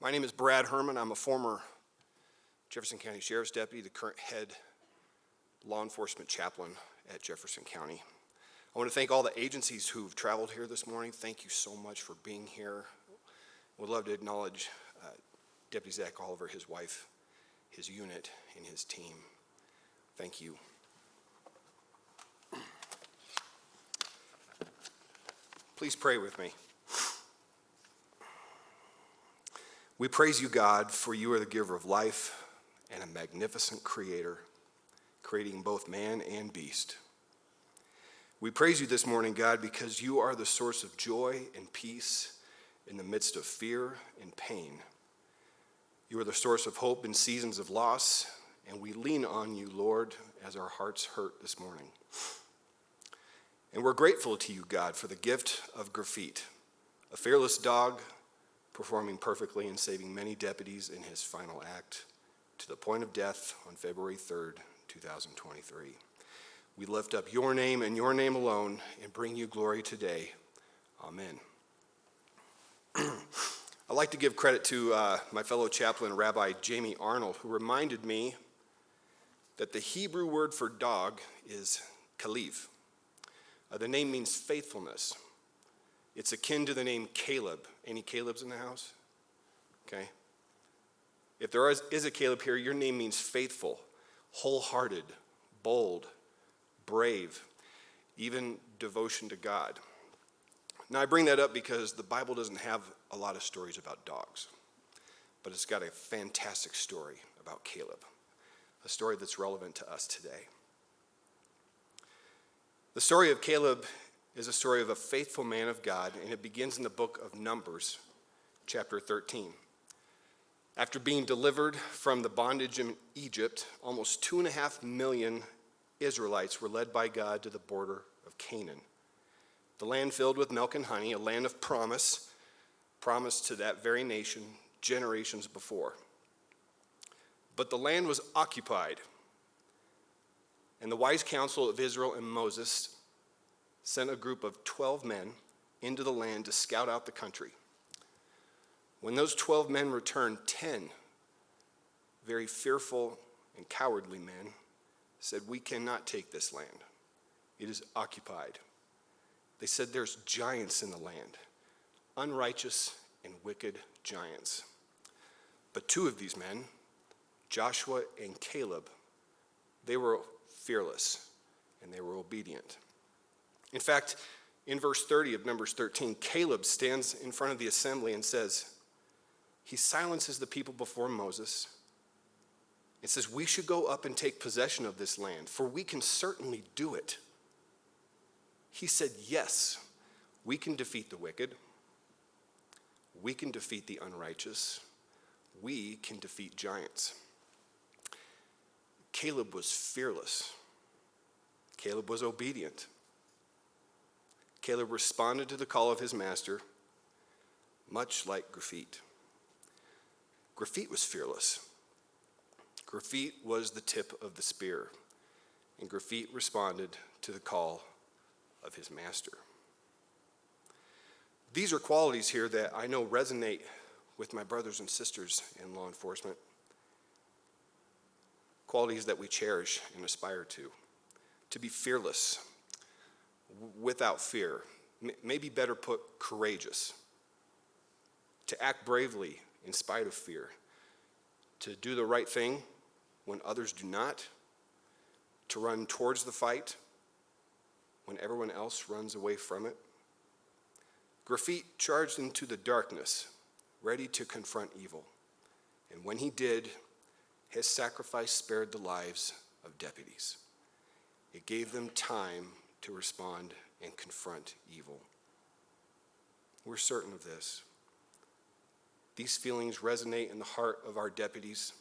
My name is Brad Herman. I'm a former Jefferson County Sheriff's Deputy, the current head law enforcement chaplain at Jefferson County. I want to thank all the agencies who've traveled here this morning. Thank you so much for being here. Would love to acknowledge Deputy Zach Oliver, his wife, his unit, and his team. Thank you. Please pray with me. We praise you, God, for you are the giver of life and a magnificent creator, creating both man and beast. We praise you this morning, God, because you are the source of joy and peace in the midst of fear and pain. You are the source of hope in seasons of loss, and we lean on you, Lord, as our hearts hurt this morning. And we're grateful to you, God, for the gift of Graffit, a fearless dog performing perfectly and saving many deputies in his final act to the point of death on February 3rd, 2023. We lift up your name and your name alone and bring you glory today. Amen. I'd like to give credit to my fellow chaplain, Rabbi Jamie Arnold, who reminded me that the Hebrew word for dog is kalev. The name means faithfulness. It's akin to the name Caleb. Any Calebs in the house? Okay. If there is a Caleb here, your name means faithful, wholehearted, bold, brave, even devotion to God. Now, I bring that up because the Bible doesn't have a lot of stories about dogs, but it's got a fantastic story about Caleb, a story that's relevant to us today. The story of Caleb is a story of a faithful man of God, and it begins in the book of Numbers, chapter 13. After being delivered from the bondage in Egypt, almost 2.5 million Israelites were led by God to the border of Canaan, the land filled with milk and honey, a land of promise, promised to that very nation generations before. But the land was occupied, and the wise counsel of Israel and Moses sent a group of 12 men into the land to scout out the country. When those 12 men returned, 10 very fearful and cowardly men said, "We cannot take this land. It is occupied." They said, "There's giants in the land, unrighteous and wicked giants." But 2 of these men, Joshua and Caleb, they were fearless and they were obedient. In fact, in verse 30 of Numbers 13, Caleb stands in front of the assembly and says, he silences the people before Moses and says, "We should go up and take possession of this land, for we can certainly do it." He said, "Yes, we can defeat the wicked. We can defeat the unrighteous. We can defeat giants." Caleb was fearless. Caleb was obedient. Caleb responded to the call of his master, much like Graffit. Graffit was fearless. Graffit was the tip of the spear, and Graffit responded to the call of his master. These are qualities here that I know resonate with my brothers and sisters in law enforcement, qualities that we cherish and aspire to be fearless, without fear, maybe better put, courageous, to act bravely in spite of fear, to do the right thing when others do not, to run towards the fight when everyone else runs away from it. Graffit charged into the darkness, ready to confront evil, and when he did, his sacrifice spared the lives of deputies. It gave them time to respond and confront evil. We're certain of this. These feelings resonate in the heart of our deputies,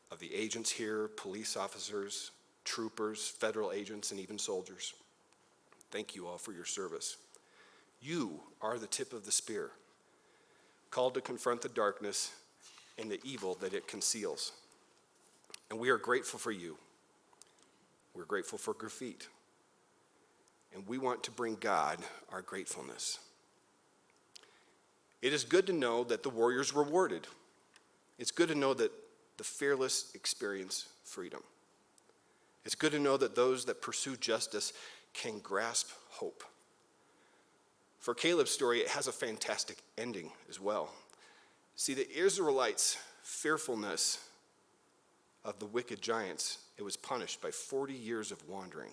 of the agents here, police officers, troopers, federal agents, and even soldiers. Thank you all for your service. You are the tip of the spear, called to confront the darkness and the evil that it conceals. And we are grateful for you. We're grateful for Graffit. And we want to bring God our gratefulness. It is good to know that the warrior's rewarded. It's good to know that the fearless experience freedom. It's good to know that those that pursue justice can grasp hope. For Caleb's story, it has a fantastic ending as well. See, the Israelites' fearfulness of the wicked giants, it was punished by 40 years of wandering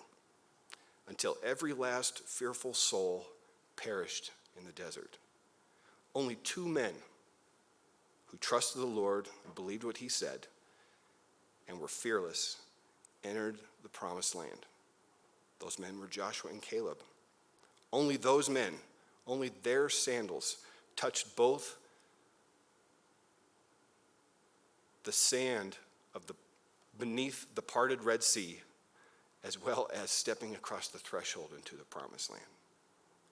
until every last fearful soul perished in the desert. Only 2 men who trusted the Lord and believed what he said and were fearless entered the promised land. Those men were Joshua and Caleb. Only those men, only their sandals touched both the sand of beneath the parted Red Sea, as well as stepping across the threshold into the promised land.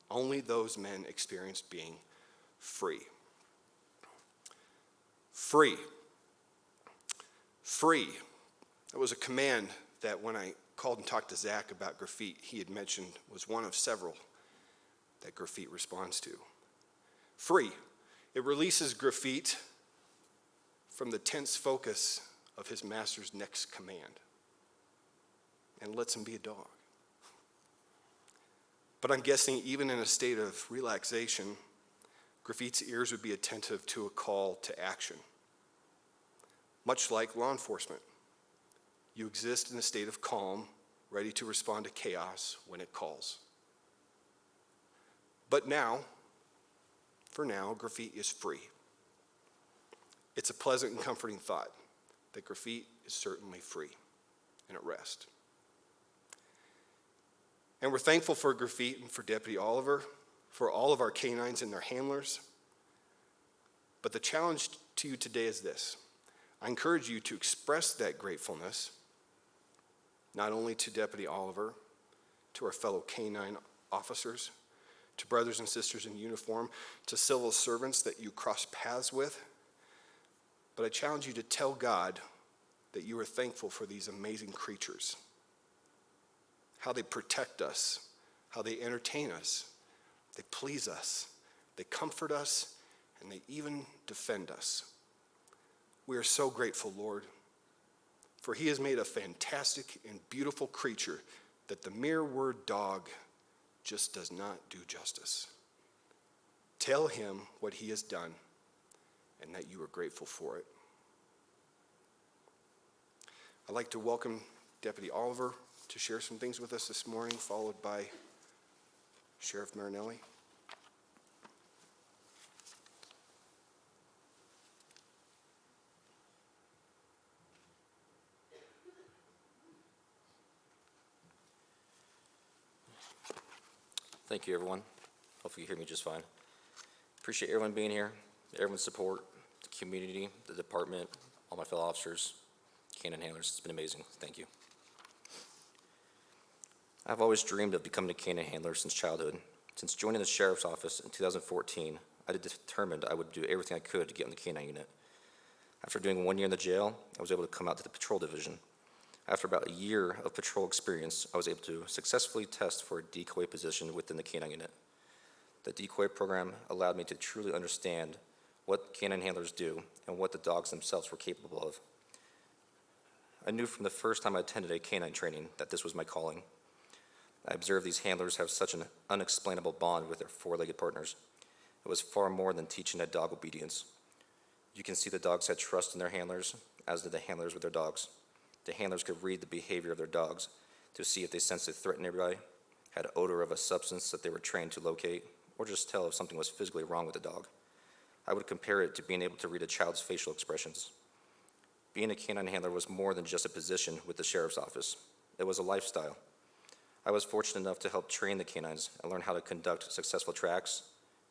Only those men experienced being free. Free. Free. That was a command that when I called and talked to Zach about Graffit, he had mentioned was one of several that Graffit responds to. Free. It releases Graffit from the tense focus of his master's next command and lets him be a dog. But I'm guessing even in a state of relaxation, Graffit's ears would be attentive to a call to action. Much like law enforcement, you exist in a state of calm, ready to respond to chaos when it calls. But now, for now, Graffit is free. It's a pleasant and comforting thought that Graffit is certainly free and at rest. And we're thankful for Graffit and for Deputy Oliver, for all of our canines and their handlers. But the challenge to you today is this. I encourage you to express that gratefulness, not only to Deputy Oliver, to our fellow canine officers, to brothers and sisters in uniform, to civil servants that you cross paths with, but I challenge you to tell God that you are thankful for these amazing creatures, how they protect us, how they entertain us, they please us, they comfort us, and they even defend us. We are so grateful, Lord, for he has made a fantastic and beautiful creature that the mere word dog just does not do justice. Tell him what he has done and that you are grateful for it. I'd like to welcome Deputy Oliver to share some things with us this morning, followed by Sheriff Marinelli. Thank you, everyone. Hopefully you hear me just fine. Appreciate everyone being here, everyone's support, the community, the department, all my fellow officers, canine handlers. It's been amazing. Thank you. I've always dreamed of becoming a canine handler since childhood. Since joining the sheriff's office in 2014, I determined I would do everything I could to get in the canine unit. After doing 1 year in the jail, I was able to come out to the patrol division. After about a year of patrol experience, I was able to successfully test for a decoy position within the canine unit. The decoy program allowed me to truly understand what canine handlers do and what the dogs themselves were capable of. I knew from the first time I attended a canine training that this was my calling. I observed these handlers have such an unexplainable bond with their four-legged partners. It was far more than teaching a dog obedience. You can see the dogs had trust in their handlers, as did the handlers with their dogs. The handlers could read the behavior of their dogs to see if they sensed a threat nearby, had odor of a substance that they were trained to locate, or just tell if something was physically wrong with the dog. I would compare it to being able to read a child's facial expressions. Being a canine handler was more than just a position with the sheriff's office. It was a lifestyle. I was fortunate enough to help train the canines and learn how to conduct successful tracks,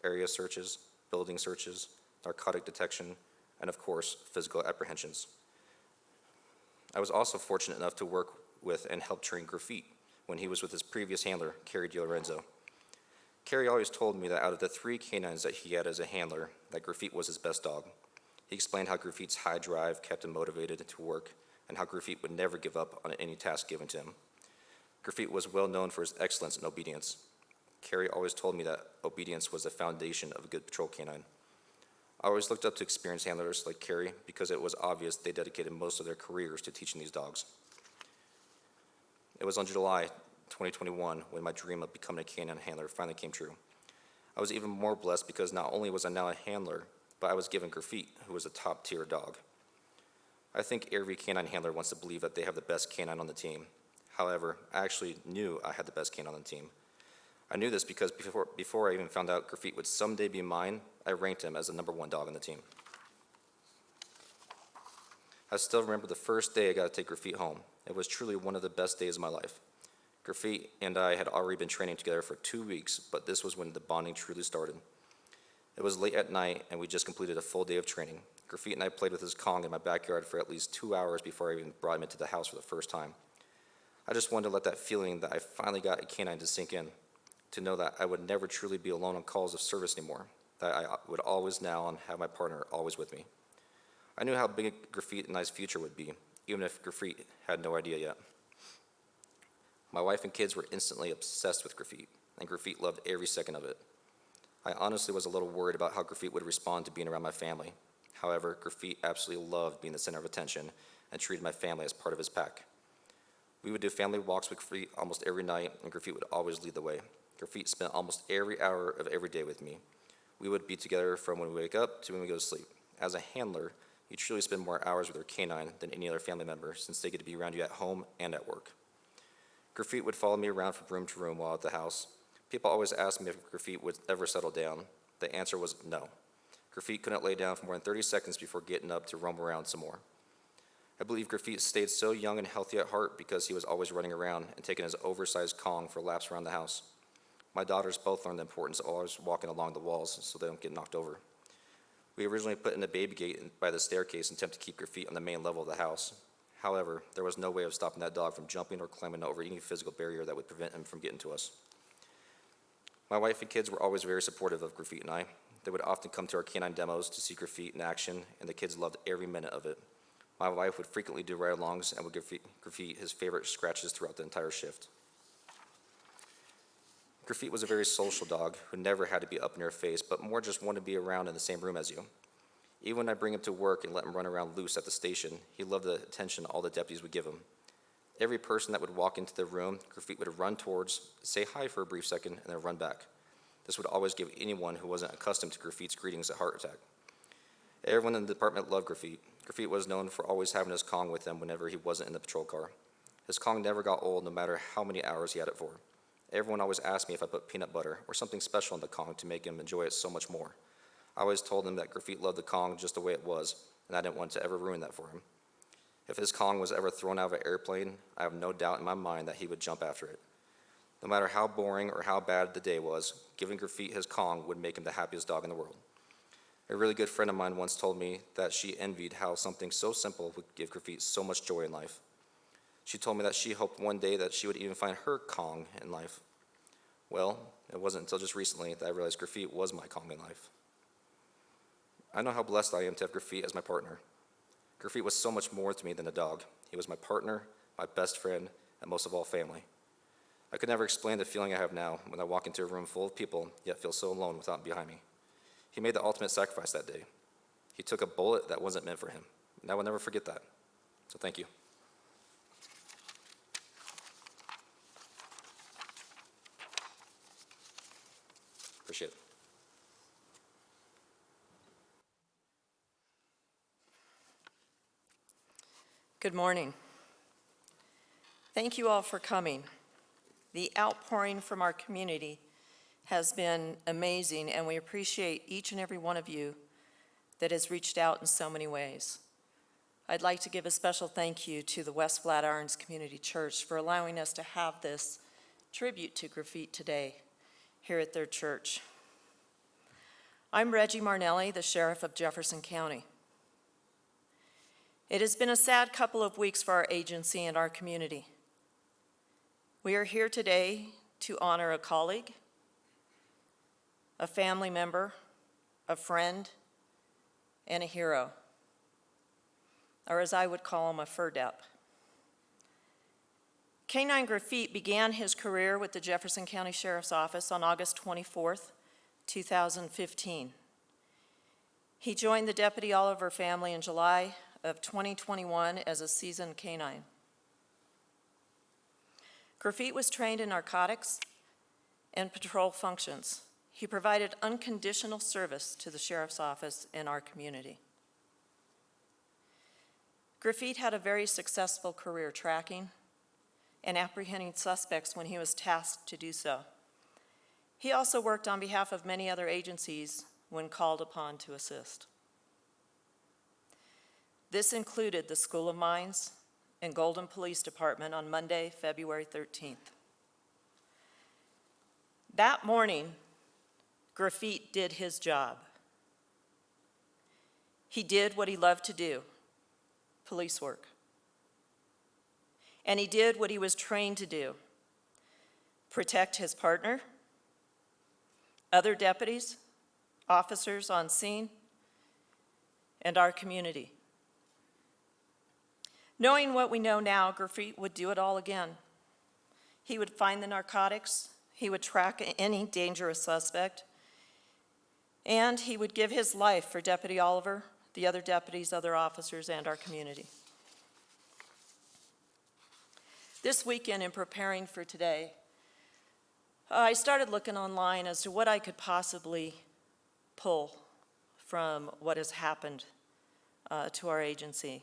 area searches, building searches, narcotic detection, and of course, physical apprehensions. I was also fortunate enough to work with and help train Graffit when he was with his previous handler, Kerry DiLorenzo. Kerry always told me that out of the 3 canines that he had as a handler, that Graffit was his best dog. He explained how Graffit's high drive kept him motivated to work and how Graffit would never give up on any task given to him. Graffit was well known for his excellence in obedience. Kerry always told me that obedience was the foundation of a good patrol canine. I always looked up to experienced handlers like Carrie because it was obvious they dedicated most of their careers to teaching these dogs. It was on July 2021 when my dream of becoming a canine handler finally came true. I was even more blessed because not only was I now a handler, but I was given Graffit, who was a top-tier dog. I think every canine handler wants to believe that they have the best canine on the team. However, I actually knew I had the best canine on the team. I knew this because before I even found out Graffit would someday be mine, I ranked him as the #1 dog on the team. I still remember the first day I got to take Graffit home. It was truly one of the best days of my life. Graffit and I had already been training together for 2 weeks, but this was when the bonding truly started. It was late at night, and we just completed a full day of training. Graffit and I played with his Kong in my backyard for at least 2 hours before I even brought him into the house for the first time. I just wanted to let that feeling that I finally got a canine to sink in, to know that I would never truly be alone on calls of service anymore, that I would always now have my partner always with me. I knew how big Graffit and I's future would be, even if Graffit had no idea yet. My wife and kids were instantly obsessed with Graffit, and Graffit loved every second of it. I honestly was a little worried about how Graffit would respond to being around my family. However, Graffit absolutely loved being the center of attention and treated my family as part of his pack. We would do family walks with Graffit almost every night, and Graffit would always lead the way. Graffit spent almost every hour of every day with me. We would be together from when we wake up to when we go to sleep. As a handler, you truly spend more hours with your canine than any other family member since they get to be around you at home and at work. Graffit would follow me around from room to room while at the house. People always asked me if Graffit would ever settle down. The answer was no. Graffit couldn't lay down for more than 30 seconds before getting up to roam around some more. I believe Graffit stayed so young and healthy at heart because he was always running around and taking his oversized Kong for laps around the house. My daughters both learned the importance of always walking along the walls so they don't get knocked over. We originally put in a baby gate by the staircase in attempt to keep Graffit on the main level of the house. However, there was no way of stopping that dog from jumping or climbing over any physical barrier that would prevent him from getting to us. My wife and kids were always very supportive of Graffit and I. They would often come to our canine demos to see Graffit in action, and the kids loved every minute of it. My wife would frequently do ride-alongs and would give Graffit his favorite scratches throughout the entire shift. Graffit was a very social dog who never had to be up in your face, but more just wanted to be around in the same room as you. Even when I bring him to work and let him run around loose at the station, he loved the attention all the deputies would give him. Every person that would walk into the room, Graffit would run towards, say hi for a brief second, and then run back. This would always give anyone who wasn't accustomed to Graffit's greetings a heart attack. Everyone in the department loved Graffit. Graffit was known for always having his Kong with him whenever he wasn't in the patrol car. His Kong never got old no matter how many hours he had it for. Everyone always asked me if I put peanut butter or something special in the Kong to make him enjoy it so much more. I always told him that Graffit loved the Kong just the way it was, and I didn't want to ever ruin that for him. If his Kong was ever thrown out of an airplane, I have no doubt in my mind that he would jump after it. No matter how boring or how bad the day was, giving Graffit his Kong would make him the happiest dog in the world. A really good friend of mine once told me that she envied how something so simple would give Graffit so much joy in life. She told me that she hoped one day that she would even find her Kong in life. Well, it wasn't until just recently that I realized Graffit was my Kong in life. I know how blessed I am to have Graffit as my partner. Graffit was so much more to me than a dog. He was my partner, my best friend, and most of all, family. I could never explain the feeling I have now when I walk into a room full of people, yet feel so alone without him behind me. He made the ultimate sacrifice that day. He took a bullet that wasn't meant for him, and I will never forget that. So thank you. Appreciate it. Good morning. Thank you all for coming. The outpouring from our community has been amazing, and we appreciate each and every one of you that has reached out in so many ways. I'd like to give a special thank you to the West Flatirons Community Church for allowing us to have this tribute to Graffit today here at their church. I'm Reggie Marnelli, the Sheriff of Jefferson County. It has been a sad couple of weeks for our agency and our community. We are here today to honor a colleague, a family member, a friend, and a hero, or as I would call him, a FERDEP. Canine Graffit began his career with the Jefferson County Sheriff's Office on August 24th, 2015. He joined the Deputy Oliver family in July of 2021 as a seasoned canine. Graffit was trained in narcotics and patrol functions. He provided unconditional service to the sheriff's office and our community. Graffit had a very successful career tracking and apprehending suspects when he was tasked to do so. He also worked on behalf of many other agencies when called upon to assist. This included the School of Mines and Golden Police Department on Monday, February 13th. That morning, Graffit did his job. He did what he loved to do, police work. And he did what he was trained to do, protect his partner, other deputies, officers on scene, and our community. Knowing what we know now, Graffit would do it all again. He would find the narcotics, he would track any dangerous suspect, and he would give his life for Deputy Oliver, the other deputies, other officers, and our community. This weekend, in preparing for today, I started looking online as to what I could possibly pull from what has happened to our agency.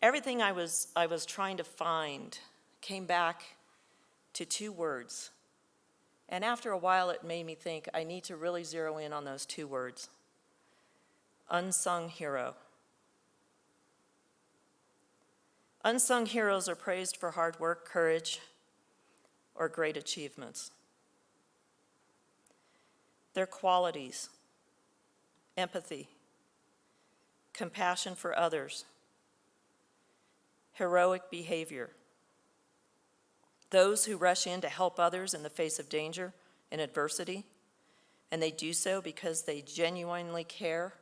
Everything I was trying to find came back to two words. And after a while, it made me think I need to really zero in on those two words. Unsung hero. Unsung heroes are praised for hard work, courage, or great achievements. Their qualities: empathy, compassion for others, heroic behavior. Those who rush in to help others in the face of danger and adversity, and they do so because they genuinely care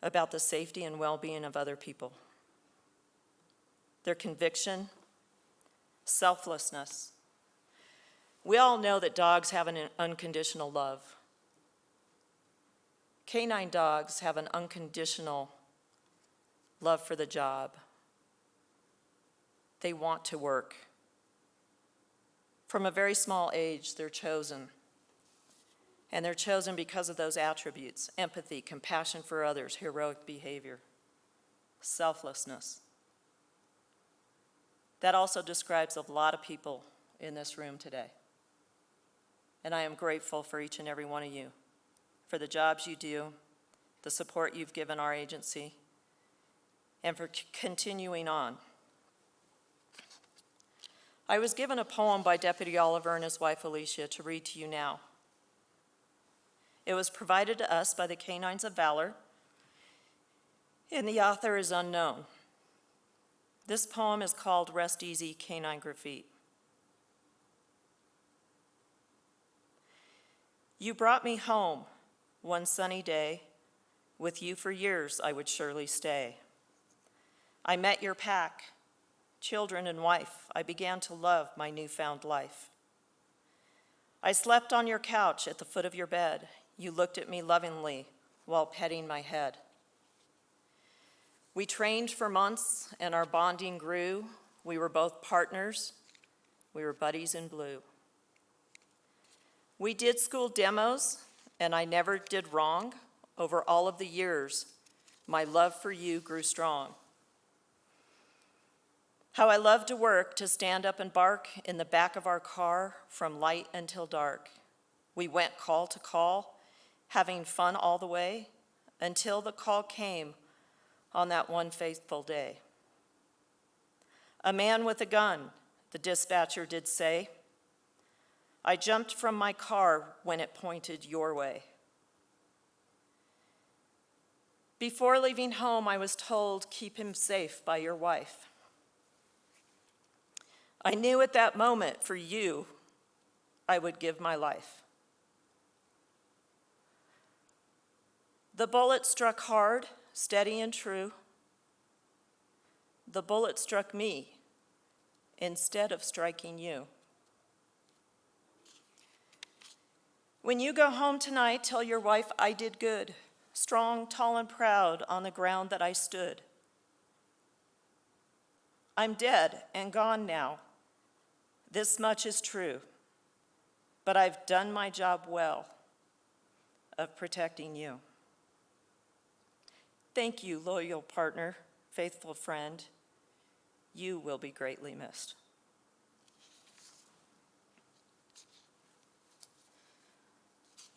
about the safety and well-being of other people. Their conviction, selflessness. We all know that dogs have an unconditional love. Canine dogs have an unconditional love for the job. They want to work. From a very small age, they're chosen. And they're chosen because of those attributes: empathy, compassion for others, heroic behavior, selflessness. That also describes a lot of people in this room today. And I am grateful for each and every one of you, for the jobs you do, the support you've given our agency, and for continuing on. I was given a poem by Deputy Oliver and his wife Alicia to read to you now. It was provided to us by the Canines of Valor, and the author is unknown. This poem is called Rest Easy, Canine Graffit. You brought me home one sunny day. With you for years I would surely stay. I met your pack, children and wife. I began to love my newfound life. I slept on your couch at the foot of your bed. You looked at me lovingly while petting my head. We trained for months and our bonding grew. We were both partners. We were buddies in blue. We did school demos and I never did wrong. Over all of the years, my love for you grew strong. How I love to work, to stand up and bark in the back of our car from light until dark. We went call to call, having fun all the way, until the call came on that one faithful day. A man with a gun, the dispatcher did say. I jumped from my car when it pointed your way. Before leaving home, I was told, keep him safe by your wife. I knew at that moment, for you, I would give my life. The bullet struck hard, steady and true. The bullet struck me instead of striking you. When you go home tonight, tell your wife I did good. strong, tall, and proud on the ground that I stood. I'm dead and gone now. This much is true. But I've done my job well of protecting you. Thank you, loyal partner, faithful friend. You will be greatly missed.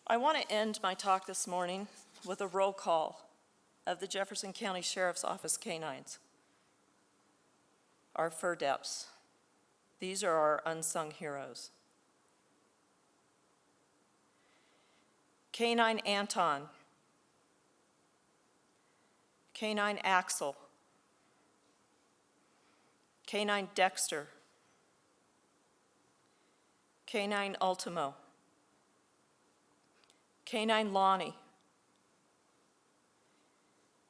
I want to end my talk this morning with a roll call of the Jefferson County Sheriff's Office canines, our FERDEPs. These are our unsung heroes. Canine Anton, Canine Axel, Canine Dexter, Canine Ultimo, Canine Lonnie,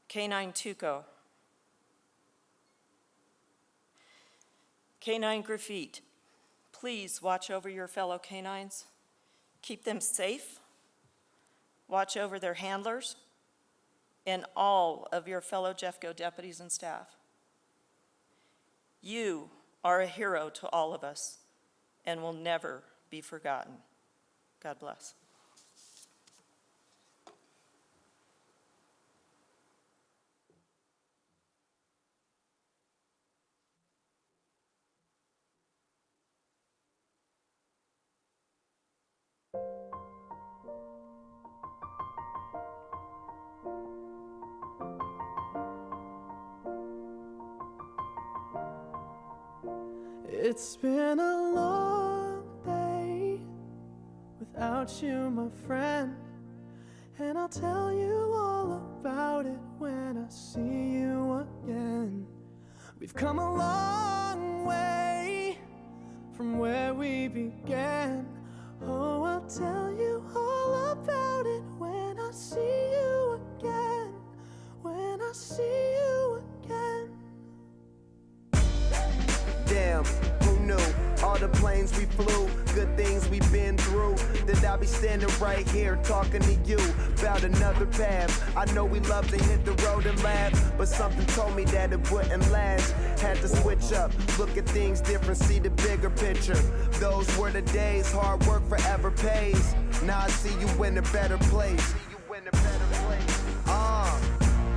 Canine Tuco, Canine Graffit. Please watch over your fellow canines. Keep them safe. Watch over their handlers and all of your fellow Jeffco deputies and staff. You are a hero to all of us and will never be forgotten. God bless. It's been a long day without you, my friend, and I'll tell you all about it when I see you again. We've come a long way from where we began. Oh, I'll tell you all about it when I see you again. When I see you again. Damn, who knew? All the planes we flew, good things we've been through. That I'll be standing right here talking to you about another path. I know we love to hit the road and laugh, but something told me that it wouldn't last. Had to switch up, look at things different, see the bigger picture. Those were the days, hard work forever pays. Now I see you in a better place.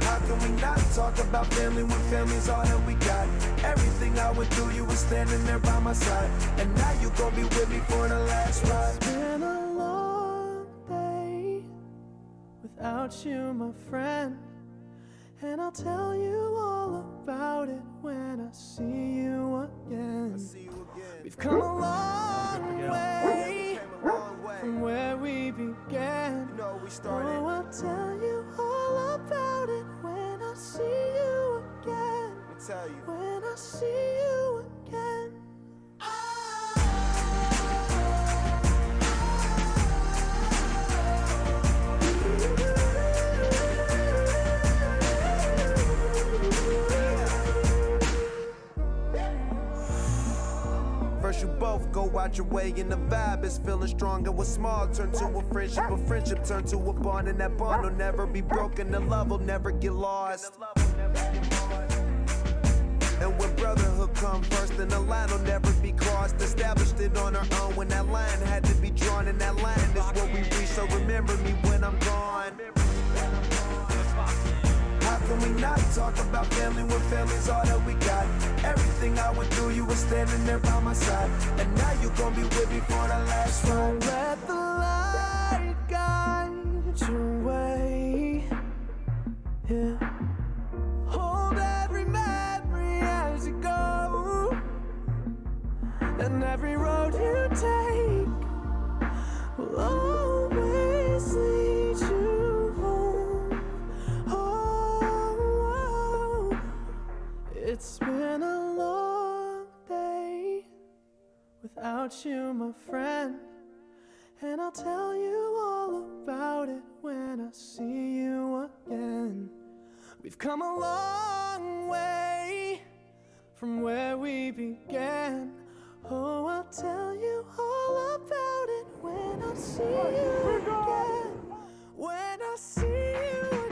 How can we not talk about family when family's all that we got? Everything I went through, you were standing there by my side, and now you gon' be with me for the last ride. It's been a long day without you, my friend, and I'll tell you all about it when I see you again. We've come a long way from where we began. Oh, I'll tell you all about it when I see you again. When I see you again. First you both go out your way and the vibe is feeling strong. And what's small turn to a friendship turn to a bond. And that bond will never be broken, the love will never get lost. And when brotherhood come first, then the line will never be crossed. Established it on our own when that line had to be drawn. And that line is what we reach, so remember me when I'm gone. How can we not talk about family when family's all that we got? Everything I went through, you were standing there by my side, and now you gon' be with me for the last ride. Let the light guide your way. Yeah. Hold every memory as you go, and every road you take will always lead you home. Oh, it's been a long day without you, my friend, and I'll tell you all about it when I see you again. We've come a long way from where we began. Oh, I'll tell you all about it when I see you again. When I see you again.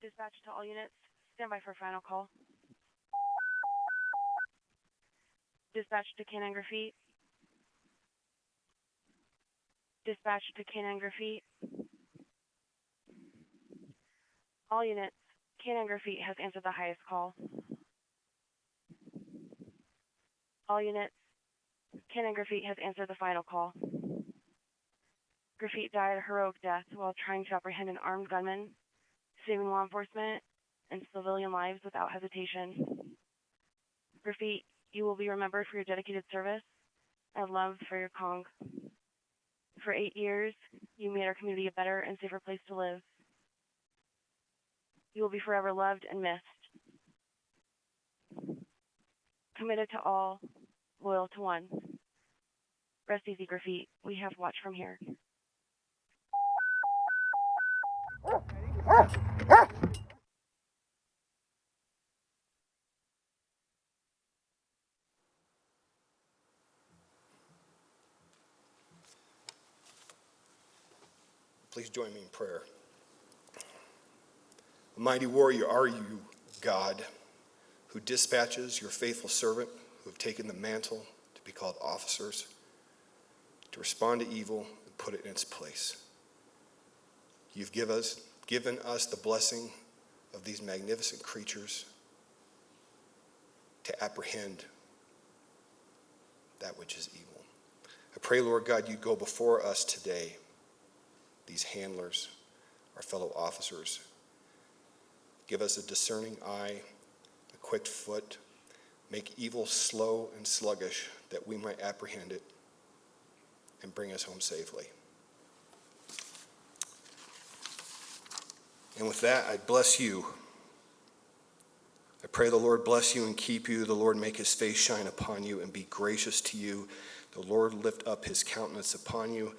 Dispatch to all units. Stand by for final call. Dispatch to canine Graffit. Dispatch to canine Graffit. All units. Canine Graffit has answered the highest call. All units. Canine Graffit has answered the final call. Graffit died a heroic death while trying to apprehend an armed gunman, saving law enforcement and civilian lives without hesitation. Graffit, you will be remembered for your dedicated service and love for your Kong. For 8 years, you made our community a better and safer place to live. You will be forever loved and missed. Committed to all, loyal to one. Rest easy, Graffit. We have watched from here. Please join me in prayer. Mighty warrior are you, God, who dispatches your faithful servant who have taken the mantle to be called officers, to respond to evil and put it in its place. You've given us the blessing of these magnificent creatures to apprehend that which is evil. I pray, Lord God, you'd go before us today, these handlers, our fellow officers. Give us a discerning eye, a quick foot. Make evil slow and sluggish, that we might apprehend it and bring us home safely. And with that, I bless you. I pray the Lord bless you and keep you. The Lord make his face shine upon you and be gracious to you. The Lord lift up his countenance upon you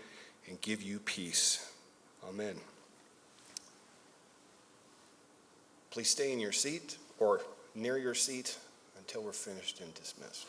and give you peace. Amen. Please stay in your seat or near your seat until we're finished and dismissed.